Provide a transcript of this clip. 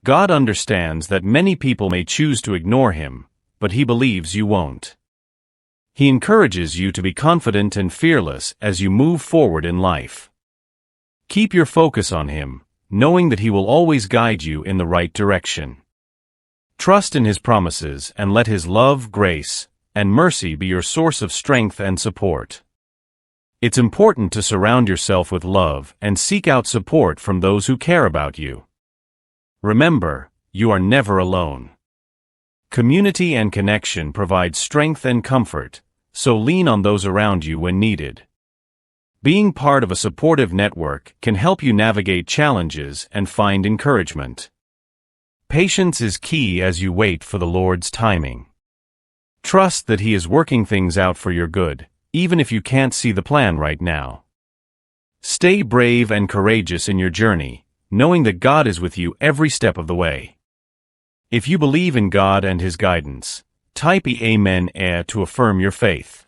God understands that many people may choose to ignore Him, but He believes you won't. He encourages you to be confident and fearless as you move forward in life. Keep your focus on Him, knowing that He will always guide you in the right direction. Trust in His promises and let His love, grace, and mercy be your source of strength and support. It's important to surround yourself with love and seek out support from those who care about you. Remember, you are never alone. Community and connection provide strength and comfort, so lean on those around you when needed. Being part of a supportive network can help you navigate challenges and find encouragement. Patience is key as you wait for the Lord's timing. Trust that He is working things out for your good, even if you can't see the plan right now. Stay brave and courageous in your journey, knowing that God is with you every step of the way. If you believe in God and His guidance, type Amen to affirm your faith.